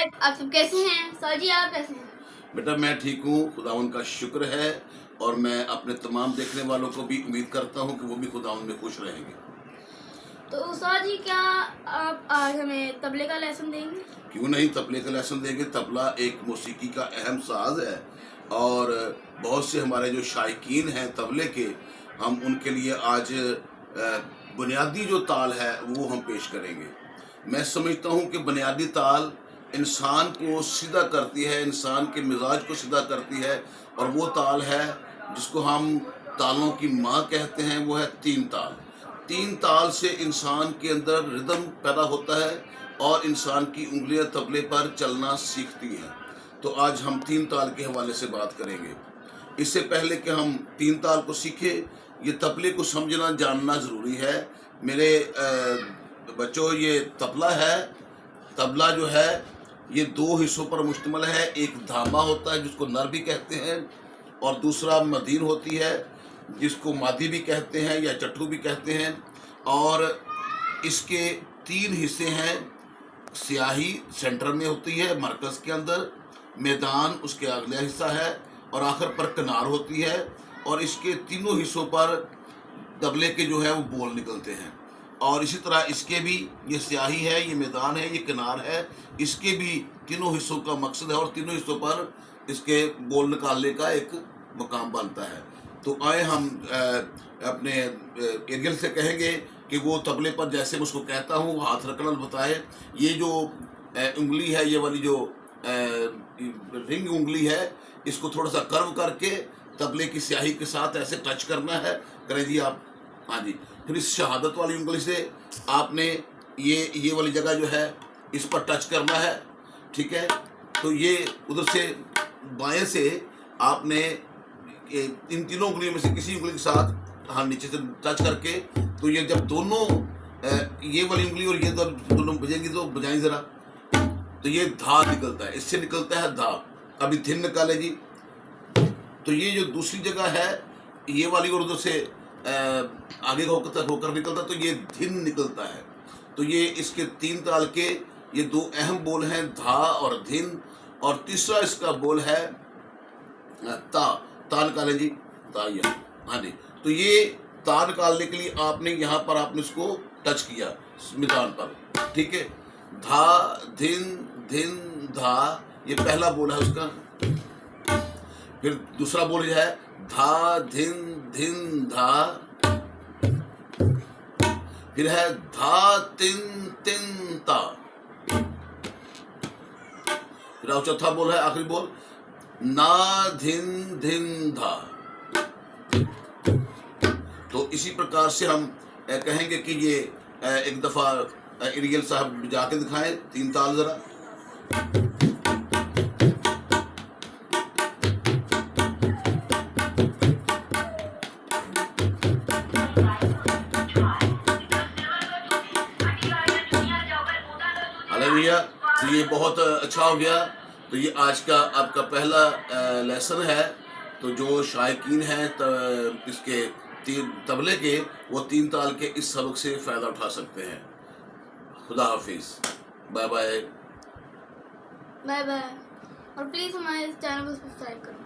आप सब कैसे हैं? सर जी आप कैसे हैं? बेटा मैं ठीक हूँ, खुदावन का शुक्र है। और मैं अपने तमाम देखने वालों को भी उम्मीद करता हूँ कि वो भी खुदावन में खुश रहेंगे। तो सर जी क्या आप आज हमें तबले का लेसन देंगे? क्यों नहीं, तबले का लेसन देंगे। तबला एक मौसीकी का अहम साज है और बहुत से हमारे जो शायकीन हैं तबले के, हम उनके लिए आज बुनियादी जो ताल है वो हम पेश करेंगे। मैं समझता हूँ कि बुनियादी ताल इंसान को सीधा करती है, इंसान के मिजाज को सीधा करती है, और वो ताल है जिसको हम तालों की माँ कहते हैं, वो है तीन ताल। तीन ताल से इंसान के अंदर रिदम पैदा होता है और इंसान की उंगलियां तबले पर चलना सीखती हैं। तो आज हम तीन ताल के हवाले से बात करेंगे। इससे पहले कि हम तीन ताल को सीखें, ये तबले को समझना जानना ज़रूरी है। मेरे बच्चों, ये तबला है। तबला जो है ये दो हिस्सों पर मुश्तमिल है। एक धामा होता है जिसको नर भी कहते हैं, और दूसरा मदीन होती है जिसको मादी भी कहते हैं या चट्टू भी कहते हैं। और इसके तीन हिस्से हैं। स्याही सेंटर में होती है, मरकज़ के अंदर, मैदान उसके अगला हिस्सा है, और आखिर पर किनार होती है। और इसके तीनों हिस्सों पर तबले के जो है वो बोल निकलते हैं। और इसी तरह इसके भी, ये स्याही है, ये मैदान है, ये किनार है, इसके भी तीनों हिस्सों का मकसद है और तीनों हिस्सों पर इसके बोल निकालने का एक मकाम बनता है। तो आए हम अपने एरियल से कहेंगे कि वो तबले पर, जैसे मैं उसको कहता हूँ, हाथ रखना बताए। ये जो उंगली है, ये वाली जो रिंग उंगली है, इसको थोड़ा सा कर्व करके तबले की स्याही के साथ ऐसे टच करना है। करें जी आप, हाँ जी। फिर इस शहादत वाली उंगली से आपने ये वाली जगह जो है इस पर टच करना है, ठीक है। तो ये उधर से बाएं से आपने इन तीनों उंगलियों में से किसी उंगली के साथ हाथ नीचे से टच करके, तो ये जब दोनों ये वाली उंगली और ये दोनों बजेंगी, तो बजाएं ज़रा, तो ये धा निकलता है, इससे निकलता है धा। अभी धिन निकाले जी। तो ये जो दूसरी जगह है ये वाली, और उधर से आगे होकर निकलता, तो ये धिन निकलता है। तो ये इसके तीन ताल के ये दो अहम बोल हैं, धा और धिन। और तीसरा इसका बोल है ता। ता निकालें जी, ता, या, हाँ जी। तो ये ता निकालने के लिए आपने यहाँ पर आपने इसको टच किया मैदान पर, ठीक है। धा धिन धिन धा, ये पहला बोल है उसका। फिर दूसरा बोल है धा धिन धिन धा। फिर है धा तिन तिन ता। फिर अब चौथा बोल है, आखिरी बोल, ना धिन धिन धा। तो इसी प्रकार से हम कहेंगे कि ये एक दफा एरियल साहब जाके दिखाएं तीन ताल जरा। हालेलुया। तो ये बहुत अच्छा हो गया। तो ये आज का आपका पहला लेसन है। तो जो शायकीन हैं इसके तबले के, वो तीन ताल के इस सबक से फ़ायदा उठा सकते हैं। खुदा हाफिज़, बाय बाय। Bye bye. और प्लीज़ हमारे चैनल को सब्सक्राइब करो।